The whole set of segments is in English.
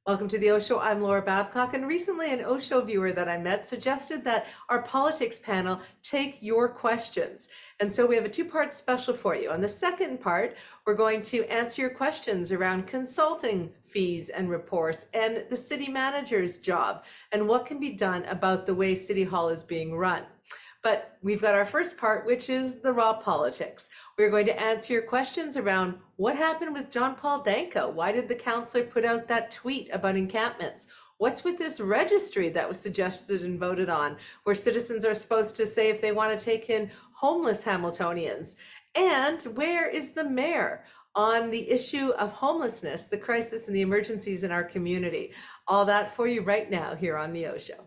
Welcome to the Oshow. I'm Laura Babcock, and recently an Oshow viewer that I met suggested that our politics panel take your questions. And so we have a two-part special for you. On the second part, we're going to answer your questions around consulting fees and reports and the city manager's job and what can be done about the way City Hall is being run. But we've got our first part, which is the raw politics. We're going to answer your questions around what happened with John Paul Danko. Why did the councillor put out that tweet about encampments? What's with this registry that was suggested and voted on, where citizens are supposed to say if they want to take in homeless Hamiltonians? And where is the mayor on the issue of homelessness, the crisis and the emergencies in our community? All that for you right now here on the Oshow.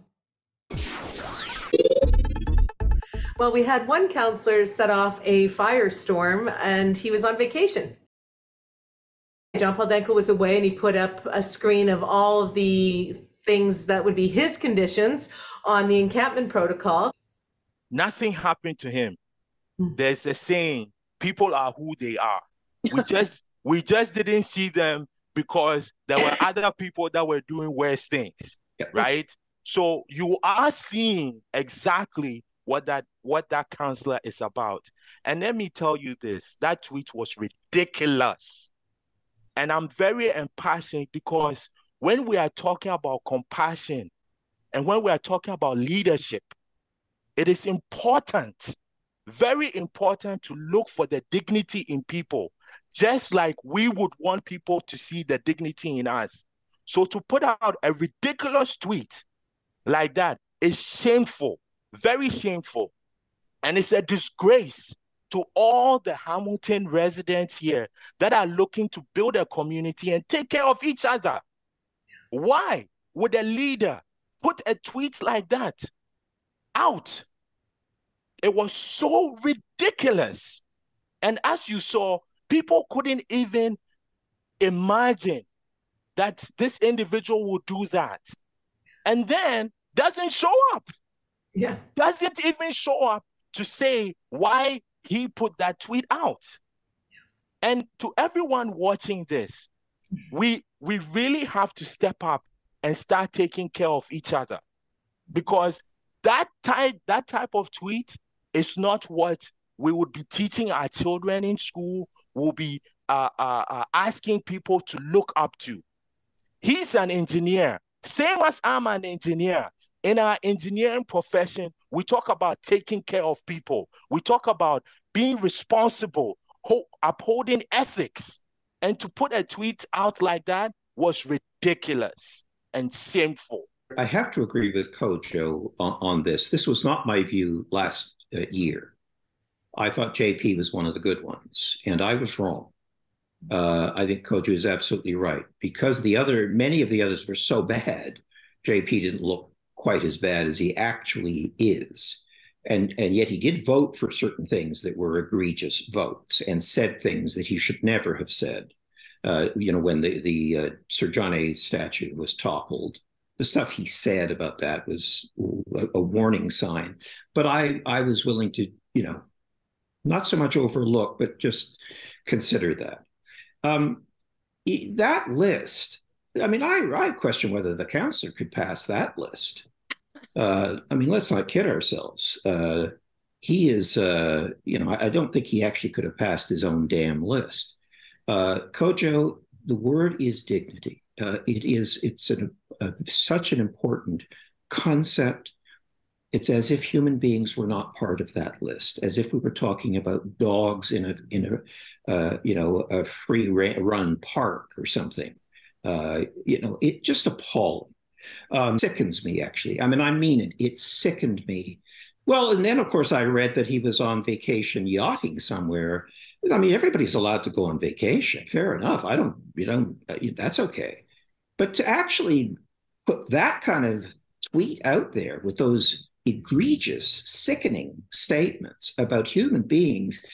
Well, we had one councillor set off a firestorm and he was on vacation. John Paul Danko was away and he put up a screen of all of the things that would be his conditions on the encampment protocol. Nothing happened to him. There's a saying, people are who they are. We just didn't see them because there were other people that were doing worse things, right? So you are seeing exactly what that councillor is about. And let me tell you this, that tweet was ridiculous. And I'm very impassioned because when we are talking about compassion and when we are talking about leadership, it is important, very important to look for the dignity in people, just like we would want people to see the dignity in us. So to put out a ridiculous tweet like that is shameful. Very shameful. And it's a disgrace to all the Hamilton residents here that are looking to build a community and take care of each other. Why would a leader put a tweet like that out? It was so ridiculous. And as you saw, people couldn't even imagine that this individual would do that. And then doesn't show up. Yeah. Doesn't even show up to say why he put that tweet out. And to everyone watching this, we really have to step up and start taking care of each other, because that type of tweet is not what we would be teaching our children in school, we'll be asking people to look up to. He's an engineer, same as I'm an engineer. In our engineering profession, we talk about taking care of people. We talk about being responsible, upholding ethics. And to put a tweet out like that was ridiculous and shameful. I have to agree with Kojo on this. This was not my view last year. I thought JP was one of the good ones, and I was wrong. I think Kojo is absolutely right. Because many of the others were so bad, JP didn't look quite as bad as he actually is. And yet he did vote for certain things that were egregious votes and said things that he should never have said. When the Sir John A. statue was toppled, the stuff he said about that was a warning sign. But I was willing to, not so much overlook, but just consider that. That list, I question whether the councillor could pass that list. Let's not kid ourselves. He is, I don't think he actually could have passed his own damn list. Kojo, the word is dignity. It's such an important concept. It's as if human beings were not part of that list, as if we were talking about dogs in a free run park or something. It just appalling. Sickens me, actually. I mean it. It sickened me. Well, and then, of course, I read that he was on vacation yachting somewhere. Everybody's allowed to go on vacation. Fair enough. That's okay. But to actually put that kind of tweet out there with those egregious, sickening statements about human beings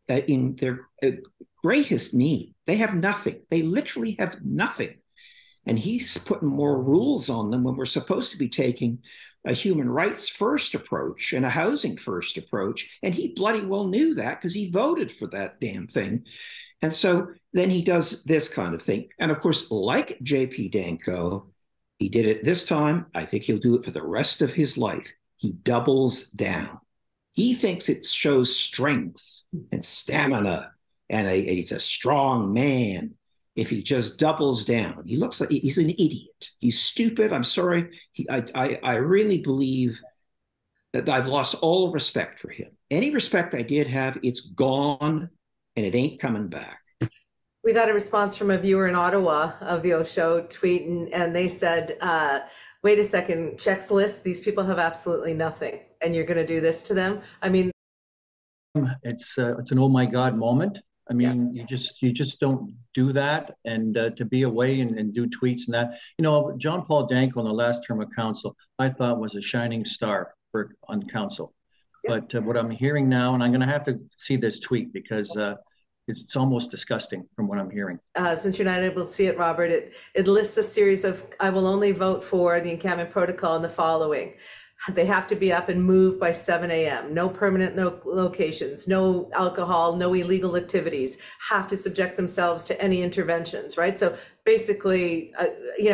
in their greatest need, they have nothing. They literally have nothing. And he's putting more rules on them when we're supposed to be taking a human rights first approach and a housing first approach. And he bloody well knew that because he voted for that damn thing. And so then he does this kind of thing. And of course, like JP Danko, he did it this time. I think he'll do it for the rest of his life. He doubles down. He thinks it shows strength and stamina, and he's a strong man if he just doubles down. He looks like he's an idiot. He's stupid. I'm sorry. I really believe that I've lost all respect for him. Any respect I did have, it's gone, and it ain't coming back. We got a response from a viewer in Ottawa of the Oshow tweet, and they said, wait a second, checks list, these people have absolutely nothing, and you're going to do this to them? I mean, it's an oh my God moment. I mean, yeah. you just don't do that, and to be away and do tweets and that. You know, John Paul Danko in the last term of council, I thought was a shining star on council. Yeah. But what I'm hearing now, and I'm going to have to see this tweet because it's almost disgusting from what I'm hearing. Since you're not able to see it, Robert, it lists a series of, I will only vote for the encampment protocol in the following. They have to be up and move by 7 a.m. No permanent locations, no alcohol, no illegal activities, have to subject themselves to any interventions, right? So basically,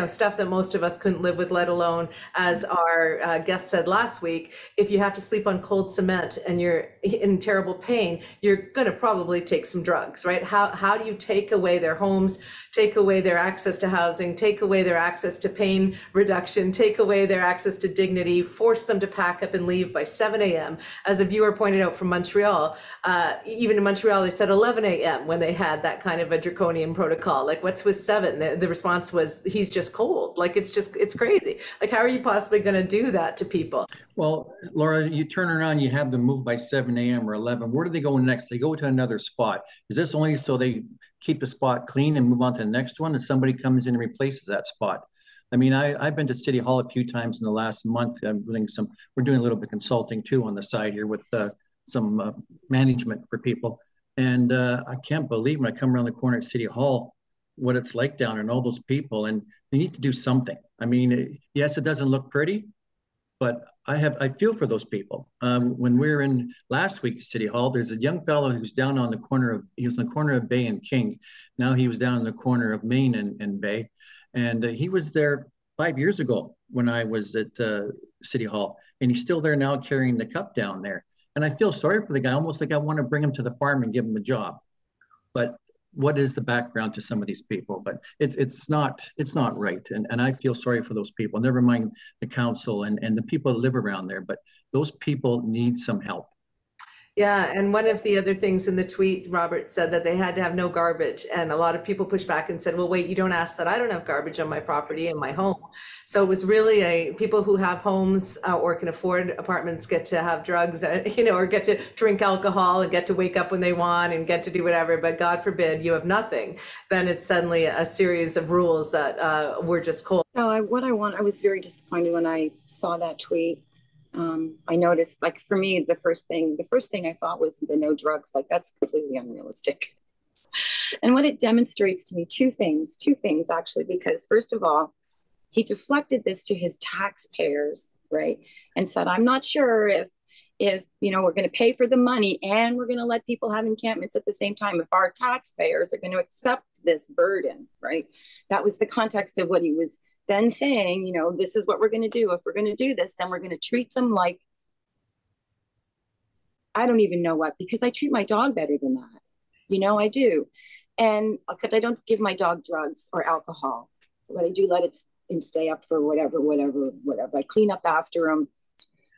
stuff that most of us couldn't live with, let alone, as our guest said last week, if you have to sleep on cold cement and you're in terrible pain, you're going to probably take some drugs, right? How do you take away their homes, take away their access to housing, take away their access to pain reduction, take away their access to dignity, force them to pack up and leave by 7 a.m. As a viewer pointed out from Montreal, even in Montreal, they said 11 a.m. when they had that kind of a draconian protocol. Like, what's with 7? The response was, he's just cold. Like, it's crazy. Like, how are you possibly going to do that to people? Well, Laura, you turn around, you have them move by 7 a.m. or 11. Where do they go next? They go to another spot. Is this only so they keep the spot clean and move on to the next one, and somebody comes in and replaces that spot? I mean, I've been to City Hall a few times in the last month. We're doing a little bit of consulting too on the side here with some management for people. And I can't believe when I come around the corner at City Hall, what it's like down there and all those people, and they need to do something. I mean, yes, it doesn't look pretty, but I feel for those people. When we were in last week at City Hall, there's a young fellow who's down on the corner of, he was on the corner of Bay and King. Now he was down in the corner of Main and Bay. And he was there 5 years ago when I was at City Hall, and he's still there now carrying the cup down there. And I feel sorry for the guy, almost like I want to bring him to the farm and give him a job. But what is the background to some of these people? But it's not right. And I feel sorry for those people, never mind the council and the people that live around there, but those people need some help. Yeah, and one of the other things in the tweet, Robert said that they had to have no garbage, and a lot of people pushed back and said, well, wait, you don't ask that. I don't have garbage on my property in my home. So it was really people who have homes or can afford apartments get to have drugs, or get to drink alcohol and get to wake up when they want and get to do whatever. But God forbid you have nothing, then it's suddenly a series of rules that were just cold. So I was very disappointed when I saw that tweet. I noticed, like, for me, the first thing I thought was the no drugs. Like, that's completely unrealistic. And what it demonstrates to me, two things actually, because first of all, he deflected this to his taxpayers, right? And said, I'm not sure if we're going to pay for the money and we're going to let people have encampments at the same time, if our taxpayers are going to accept this burden, right? That was the context of what he was then saying, this is what we're going to do. If we're going to do this, then we're going to treat them like, I don't even know what, because I treat my dog better than that. I do. And except I don't give my dog drugs or alcohol, but I do let it stay up for whatever. I clean up after him.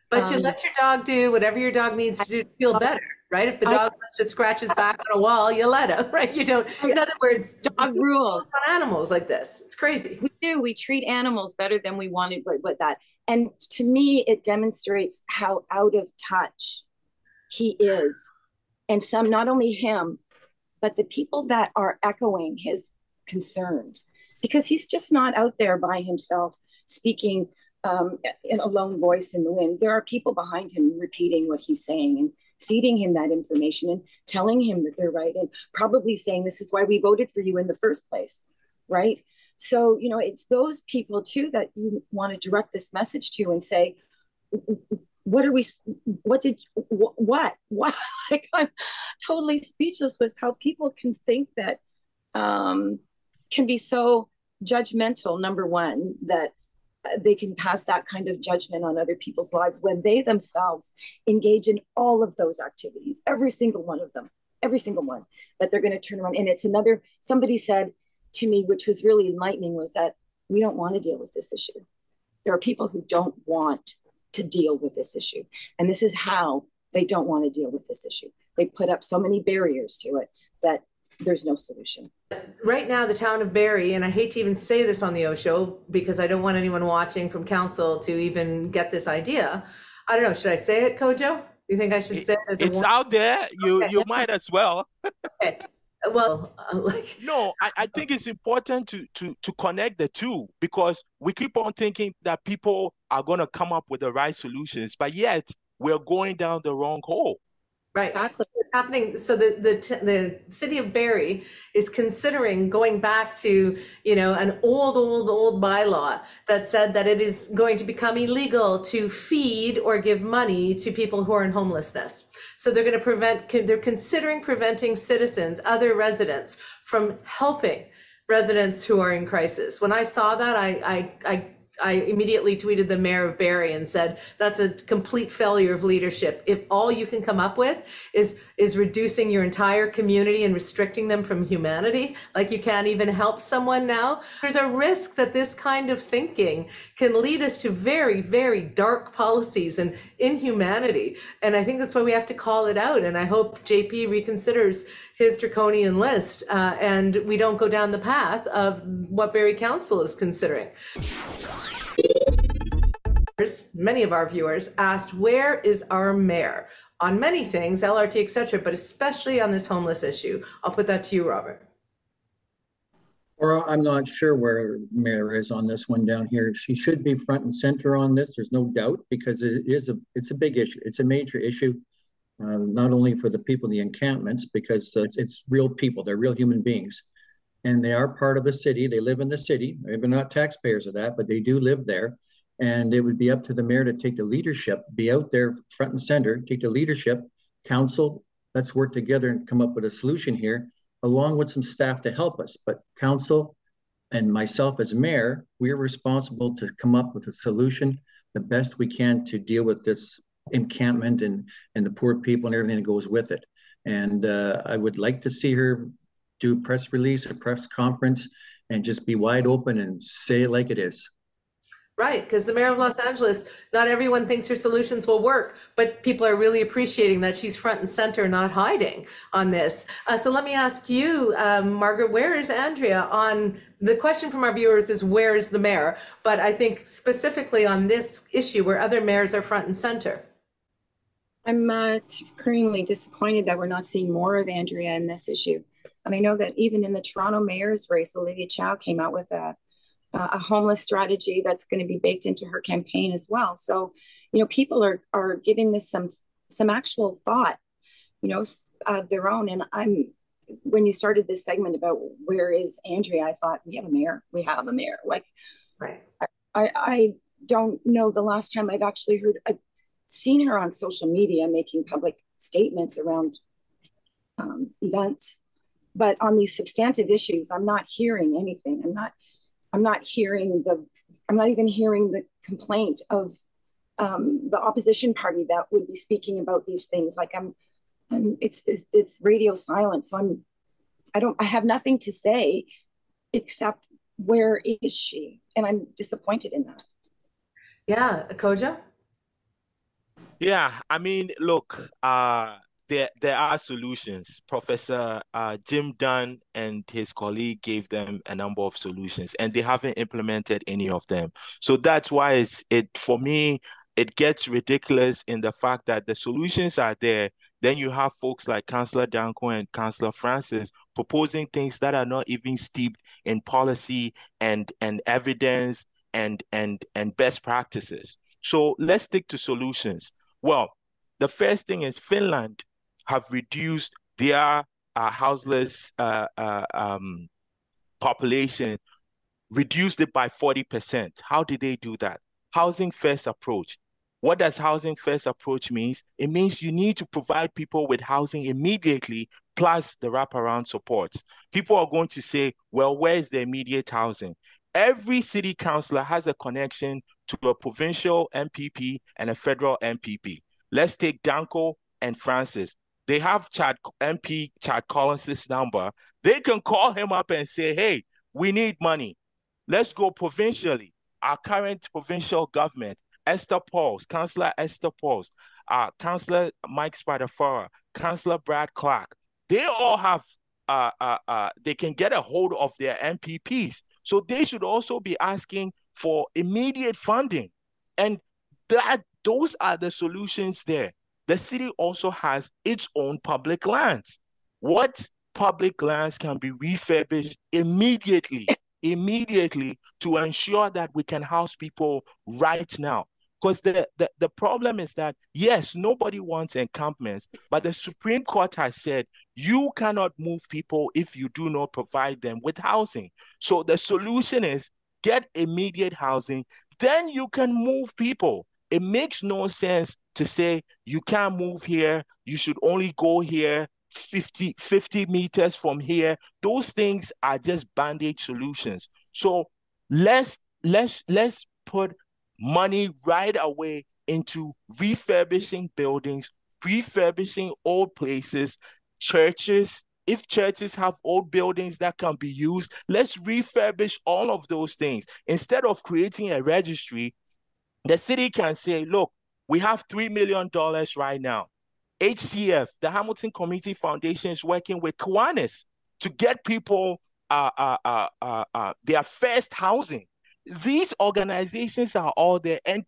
But you let your dog do whatever your dog needs to do to feel better, right? If the dog wants to scratch his back on a wall, you let him, right? You don't, in other words, dog rules on animals like this. It's crazy. We do. We treat animals better than we wanted, but that. And to me, it demonstrates how out of touch he is. And not only him, but the people that are echoing his concerns, because he's just not out there by himself speaking in a lone voice in the wind. There are people behind him repeating what he's saying and feeding him that information and telling him that they're right, and probably saying, this is why we voted for you in the first place, right? So, it's those people too that you want to direct this message to and say, what like, I'm totally speechless with how people can think that, can be so judgmental, number one, that they can pass that kind of judgment on other people's lives when they themselves engage in all of those activities, every single one of them, every single one, that they're going to turn around. And it's somebody said to me, which was really enlightening, was that we don't want to deal with this issue. There are people who don't want to deal with this issue. And this is how they don't want to deal with this issue. They put up so many barriers to it that there's no solution. Right now, the town of Barrie, and I hate to even say this on the Oshow because I don't want anyone watching from council to even get this idea. I don't know, should I say it, Kojo? You think I should say it? It's out there. You might as well. Okay. Well, no, I think it's important to connect the two, because we keep on thinking that people are going to come up with the right solutions, but yet we're going down the wrong hole. Right. Exactly. It's happening. So the city of Barrie is considering going back to, an old bylaw that said that it is going to become illegal to feed or give money to people who are in homelessness. So they're considering preventing citizens, other residents, from helping residents who are in crisis. When I saw that, I immediately tweeted the mayor of Barrie and said, that's a complete failure of leadership. If all you can come up with is reducing your entire community and restricting them from humanity, like you can't even help someone now, there's a risk that this kind of thinking can lead us to very, very dark policies and inhumanity. And I think that's why we have to call it out. And I hope JP reconsiders his draconian list and we don't go down the path of what Barrie Council is considering. Many of our viewers asked, where is our mayor? On many things, LRT, etc., but especially on this homeless issue. I'll put that to you, Robert. Or I'm not sure where mayor is on this one down here. She should be front and center on this. There's no doubt, because it's a big issue. It's a major issue, not only for the people in the encampments, because it's real people. They're real human beings. And they are part of the city. They live in the city. Maybe not taxpayers of that, but they do live there. And it would be up to the mayor to take the leadership, be out there front and center, take the leadership. Council, let's work together and come up with a solution here, along with some staff to help us. But council and myself as mayor, we're responsible to come up with a solution the best we can to deal with this encampment and the poor people and everything that goes with it. And I would like to see her do a press release, a press conference, and just be wide open and say it like it is. Right, because the mayor of Los Angeles, not everyone thinks her solutions will work, but people are really appreciating that she's front and center, not hiding on this. So let me ask you, Margaret, where is Andrea on the question from our viewers is, where is the mayor? But I think specifically on this issue where other mayors are front and center. I'm supremely disappointed that we're not seeing more of Andrea in this issue. And I know that even in the Toronto mayor's race, Olivia Chow came out with a homeless strategy that's going to be baked into her campaign as well. So, people are giving this some actual thought, of their own. And when you started this segment about where is Andrea, I thought we have a mayor. Like, right. I don't know the last time I've seen her on social media making public statements around events, but on these substantive issues, I'm not hearing anything. I'm not even hearing the complaint of the opposition party that would be speaking about these things. Like it's radio silence. So I have nothing to say except where is she? And I'm disappointed in that. Yeah, Kojo? Yeah, I mean, look, there are solutions. Professor Jim Dunn and his colleague gave them a number of solutions, and they haven't implemented any of them. So that's why for me, it gets ridiculous in the fact that the solutions are there. Then you have folks like Councillor Danko and Councillor Francis proposing things that are not even steeped in policy and evidence and best practices. So let's stick to solutions. Well, the first thing is Finland have reduced their houseless population, reduced it by 40%. How did they do that? Housing first approach. What does housing first approach means? It means you need to provide people with housing immediately, plus the wraparound supports. People are going to say, well, where is the immediate housing? Every city councillor has a connection to a provincial MPP and a federal MPP. Let's take Danko and Francis. They have MP Chad Collins's number. They can call him up and say, hey, we need money. Let's go provincially. Our current provincial government, Esther Pauls, Councillor Esther Pauls, Councillor Mike Spadafora, Councillor Brad Clark, they all have, they can get a hold of their MPPs. So they should also be asking for immediate funding. And those are the solutions there. The city also has its own public lands. What public lands can be refurbished immediately to ensure that we can house people right now? Because the problem is that, yes, nobody wants encampments, but the Supreme Court has said you cannot move people if you do not provide them with housing. So the solution is get immediate housing, then you can move people. It makes no sense to say you can't move here, you should only go here 50 meters from here. Those things are just band-aid solutions. So let's put money right away into refurbishing buildings, refurbishing old places, churches. If churches have old buildings that can be used, let's refurbish all of those things. Instead of creating a registry, the city can say, look, we have $3 million right now. HCF, the Hamilton Community Foundation, is working with Kiwanis to get people their first housing. These organizations are all there and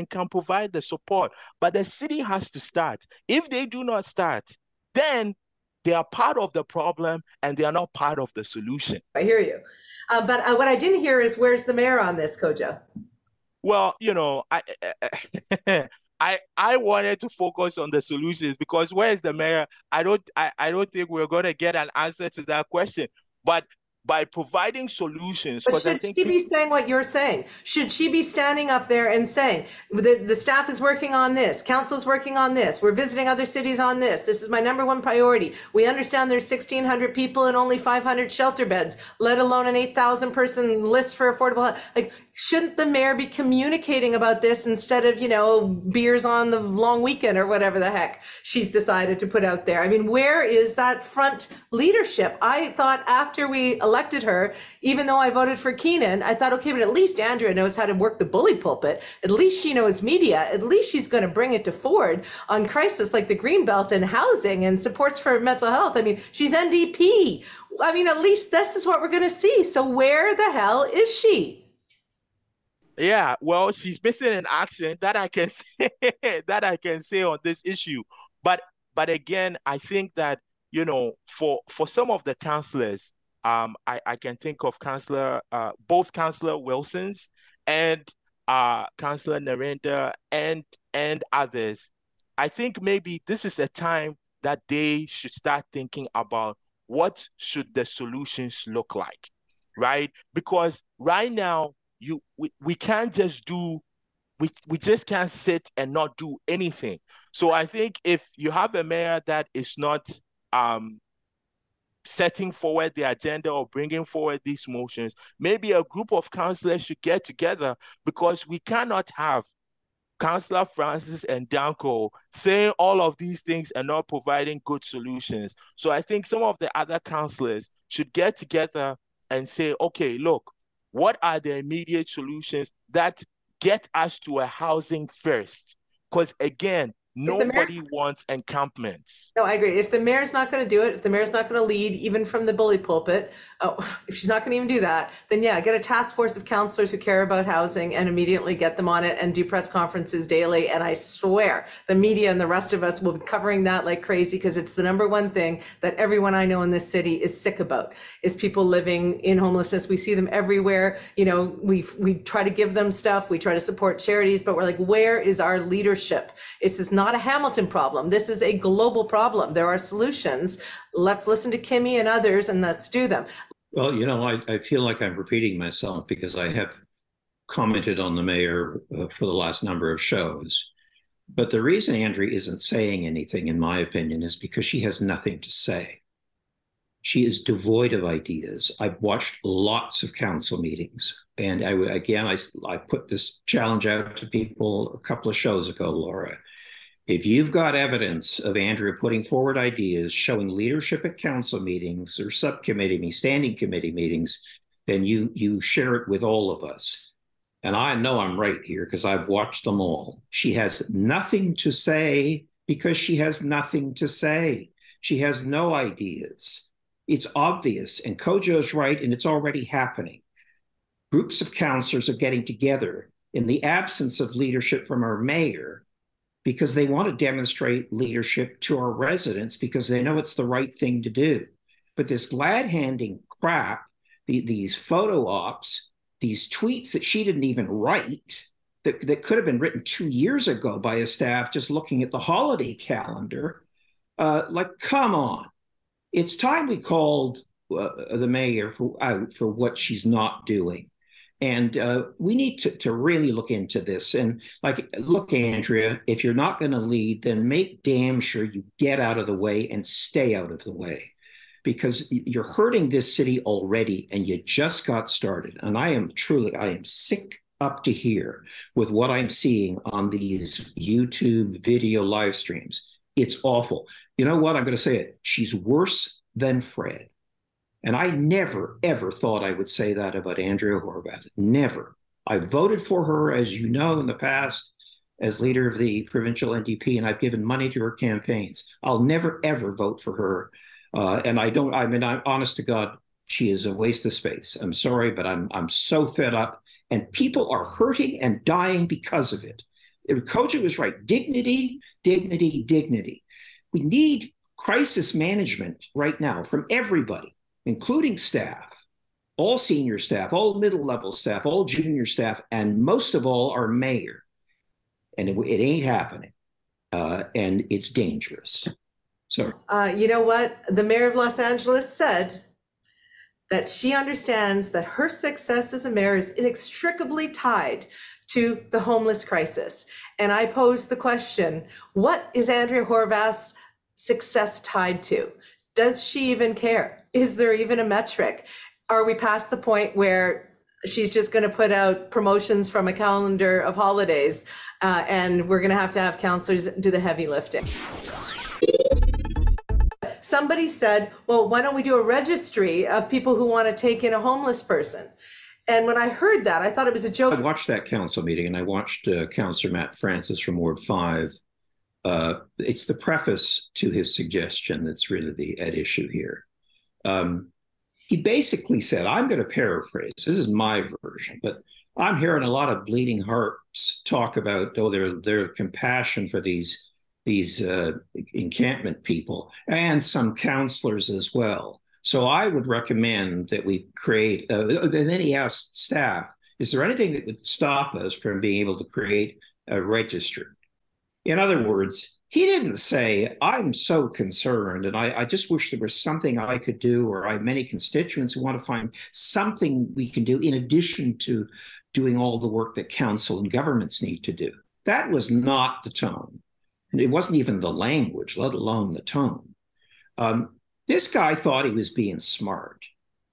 can provide the support, but the city has to start. If they do not start, then they are part of the problem and they are not part of the solution. I hear you. But what I didn't hear is, where's the mayor on this, Kojo? Well, you know, I wanted to focus on the solutions, because where's the mayor? I don't think we're going to get an answer to that question. But by providing solutions, because I think should she be saying what you're saying? Should she be standing up there and saying, the staff is working on this, council's working on this, we're visiting other cities on this is my #1 priority. We understand there's 1,600 people and only 500 shelter beds, let alone an 8,000 person list for affordable. Like, shouldn't the mayor be communicating about this instead of, beers on the long weekend or whatever the heck she's decided to put out there? I mean, where is that front leadership? I thought after we elected her, even though I voted for Keenan, I thought, okay, but at least Andrea knows how to work the bully pulpit. At least she knows media. At least she's going to bring it to Ford on crisis like the Greenbelt and housing and supports for mental health. I mean, she's NDP. I mean, at least this is what we're going to see. So where the hell is she? Yeah, well, she's missing an action that I can say on this issue. But again, I think that, for some of the councillors, I can think of both Councillor Wilson's and Councillor Narendra and others. I think maybe this is a time that they should start thinking about what should the solutions look like, right? Because right now, we can't just we just can't sit and not do anything. So I think if you have a mayor that is not setting forward the agenda or bringing forward these motions, maybe a group of councillors should get together, because we cannot have Councillor Francis and Danko saying all of these things and not providing good solutions. So I think some of the other councillors should get together and say, okay, look, what are the immediate solutions that get us to a housing first? Because again, nobody wants encampments. No, I agree. If the mayor's not going to do it, if the mayor's not going to lead even from the bully pulpit, if she's not going to even do that, then yeah, get a task force of councillors who care about housing and immediately get them on it and do press conferences daily. And I swear the media and the rest of us will be covering that like crazy, because it's the #1 thing that everyone I know in this city is sick about, is people living in homelessness. We see them everywhere. We try to give them stuff. We try to support charities, but we're like, where is our leadership? This is not a Hamilton problem. This is a global problem. There are solutions. Let's listen to Kimmy and others and let's do them. Well, I feel like I'm repeating myself, because I have commented on the mayor for the last number of shows. But the reason Andrea isn't saying anything, in my opinion, is because she has nothing to say. She is devoid of ideas. I've watched lots of council meetings. And I put this challenge out to people a couple of shows ago, Laura. If you've got evidence of Andrea putting forward ideas, showing leadership at council meetings or subcommittee meetings, standing committee meetings, then you share it with all of us. And I know I'm right here because I've watched them all. She has nothing to say because she has nothing to say. She has no ideas. It's obvious, and Kojo's right, and it's already happening. Groups of councillors are getting together in the absence of leadership from our mayor because they want to demonstrate leadership to our residents because they know it's the right thing to do. But this glad-handing crap, these photo ops, these tweets that she didn't even write, that could have been written 2 years ago by a staff just looking at the holiday calendar, like, come on. It's time we called the mayor out for what she's not doing. And we need to really look into this. And like, look, Andrea, if you're not going to lead, then make damn sure you get out of the way and stay out of the way, because you're hurting this city already and you just got started. And I am sick up to here with what I'm seeing on these YouTube video live streams. It's awful. You know what? I'm going to say it. She's worse than Fred. And I never, ever thought I would say that about Andrea Horwath. Never. I voted for her, as you know, in the past as leader of the provincial NDP, and I've given money to her campaigns. I'll never, ever vote for her. And I'm honest to God, she is a waste of space. I'm sorry, but I'm so fed up. And people are hurting and dying because of it. Kojo was right. Dignity, dignity, dignity. We need crisis management right now from everybody, including staff, all senior staff, all middle-level staff, all junior staff, and most of all, our mayor. And it ain't happening. And it's dangerous. So, you know what? The mayor of Los Angeles said that she understands that her success as a mayor is inextricably tied to the homeless crisis. And I posed the question, what is Andrea Horwath's success tied to? Does she even care? Is there even a metric? Are we past the point where she's just going to put out promotions from a calendar of holidays and we're going to have councillors do the heavy lifting? Somebody said, well, why don't we do a registry of people who want to take in a homeless person? And when I heard that, I thought it was a joke. I watched that council meeting, and I watched Councillor Matt Francis from Ward 5. It's the preface to his suggestion that's really at issue here. He basically said, I'm going to paraphrase, this is my version, but I'm hearing a lot of bleeding hearts talk about, their compassion for these encampment people and some councillors as well. So I would recommend that we create, and then he asked staff, is there anything that would stop us from being able to create a registry? In other words, he didn't say, I'm so concerned and I just wish there was something I could do, or I have many constituents who want to find something we can do in addition to doing all the work that council and governments need to do. That was not the tone. And it wasn't even the language, let alone the tone. This guy thought he was being smart.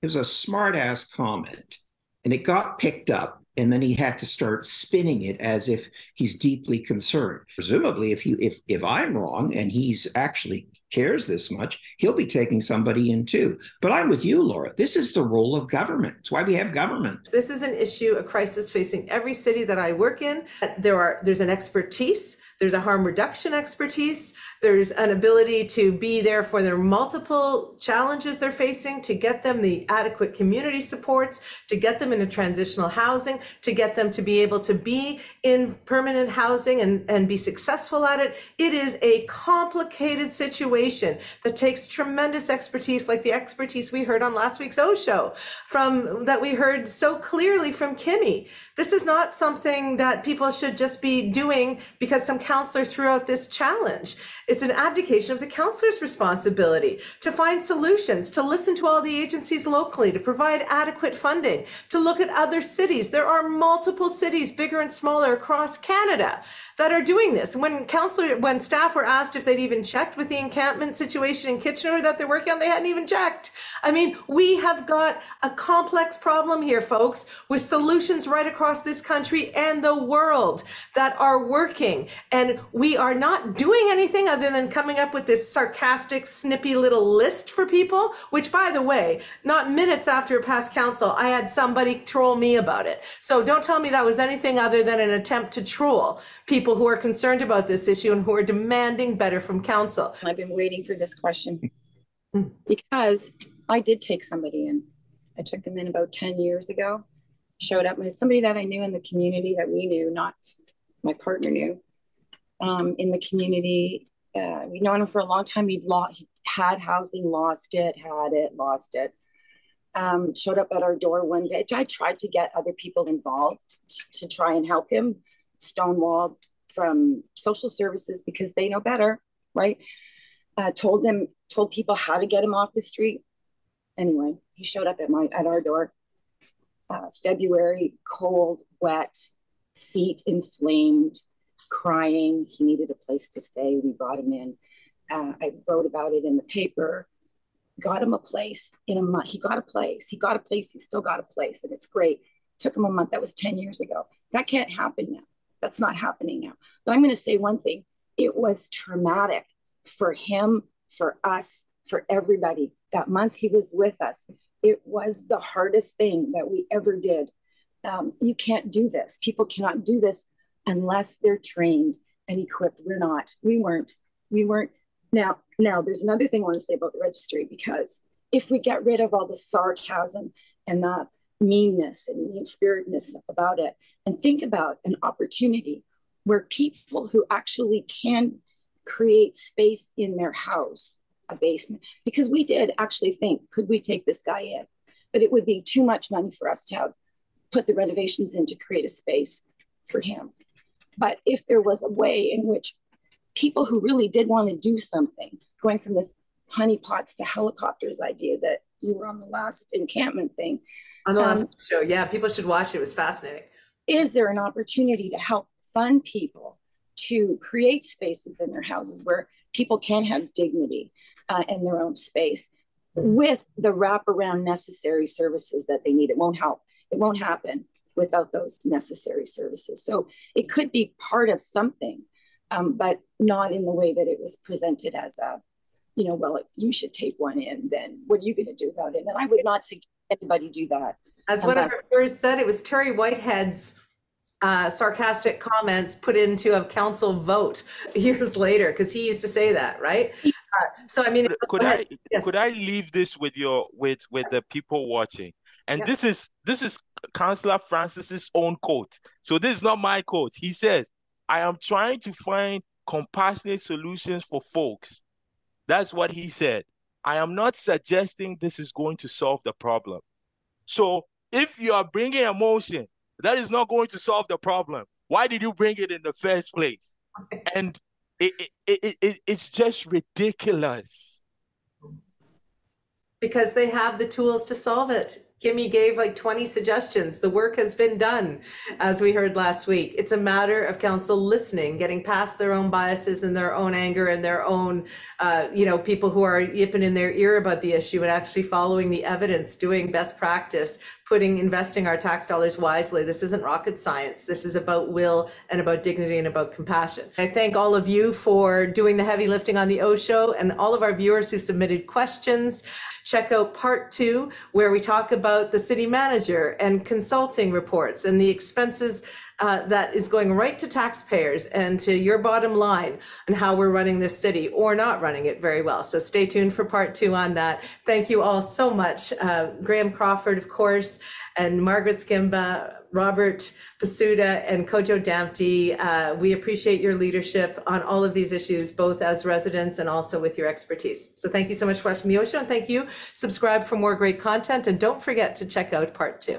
It was a smart-ass comment, and it got picked up, and then he had to start spinning it as if he's deeply concerned. Presumably, if I'm wrong and he's actually cares this much, he'll be taking somebody in too. But I'm with you, Laura. This is the role of government. It's why we have government. This is an issue, a crisis facing every city that I work in. There's an expertise. There's a harm reduction expertise. There's an ability to be there for their multiple challenges they're facing, to get them the adequate community supports, to get them into transitional housing, to get them to be able to be in permanent housing and be successful at it. It is a complicated situation that takes tremendous expertise, like the expertise we heard on last week's Oshow, that we heard so clearly from Kimmy. This is not something that people should just be doing because some councillor throughout this challenge. It's an abdication of the councillor's responsibility to find solutions, to listen to all the agencies locally, to provide adequate funding, to look at other cities. There are multiple cities, bigger and smaller, across Canada that are doing this. When staff were asked if they'd even checked with the encampment situation in Kitchener that they're working on, they hadn't even checked. I mean, we have got a complex problem here, folks, with solutions right across this country and the world that are working. And we are not doing anything other than coming up with this sarcastic, snippy little list for people, which, by the way, not minutes after it passed council, I had somebody troll me about it. So don't tell me that was anything other than an attempt to troll people who are concerned about this issue and who are demanding better from council. I've been waiting for this question because I did take somebody in. I took them in about 10 years ago. Showed up as somebody that I knew in the community, that we knew, not my partner knew. In the community, we'd known him for a long time. He had housing, lost it, had it, lost it. Showed up at our door one day. I tried to get other people involved to try and help him. Stonewalled from social services because they know better, right? Told people how to get him off the street. Anyway, he showed up at our door. February, cold, wet, feet inflamed, crying. He needed a place to stay. We brought him in. I wrote about it in the paper. Got him a place in a month. He got a place. He still got a place, and it's great. Took him a month. That was 10 years ago. That can't happen now. That's not happening now. But I'm going to say one thing. It was traumatic for him, for us, for everybody. That month he was with us, it was the hardest thing that we ever did. You can't do this. People cannot do this unless they're trained and equipped. We weren't. Now, there's another thing I want to say about the registry, because if we get rid of all the sarcasm and the meanness and mean-spiritedness about it, and think about an opportunity where people who actually can create space in their house, a basement, because we did actually think, could we take this guy in? But it would be too much money for us to have put the renovations in to create a space for him. But if there was a way in which people who really did want to do something, going from this honeypots to helicopters idea that you were on the last encampment thing. On the last show, yeah, people should watch it. It was fascinating. Is there an opportunity to help fund people to create spaces in their houses where people can have dignity in their own space with the wraparound necessary services that they need? It won't help. It won't happen without those necessary services. So it could be part of something, but not in the way that it was presented as a, well, if you should take one in, then what are you going to do about it? And I would not suggest anybody do that. As one of our viewers said, it was Terry Whitehead's sarcastic comments put into a council vote years later, because he used to say that, right? So I mean, could I leave this with the people watching? And this is Councillor Francis's own quote. So this is not my quote. He says, "I am trying to find compassionate solutions for folks." That's what he said. I am not suggesting this is going to solve the problem. So if you are bringing emotion, that is not going to solve the problem. Why did you bring it in the first place? And it's just ridiculous. Because they have the tools to solve it. Kimmy gave like 20 suggestions. The work has been done, as we heard last week. It's a matter of council listening, getting past their own biases and their own anger and their own, people who are yipping in their ear about the issue, and actually following the evidence, doing best practice, investing our tax dollars wisely. This isn't rocket science. This is about will and about dignity and about compassion. I thank all of you for doing the heavy lifting on the Oshow, and all of our viewers who submitted questions. Check out part 2, where we talk about the city manager and consulting reports and the expenses that is going right to taxpayers and to your bottom line, and how we're running this city or not running it very well. So stay tuned for part 2 on that. Thank you all so much. Graham Crawford, of course, and Margaret Shkimba, Robert Pasuta, and Kojo Damptey. We appreciate your leadership on all of these issues, both as residents and also with your expertise. So thank you so much for watching the Oshow, and thank you. Subscribe for more great content, and don't forget to check out part 2.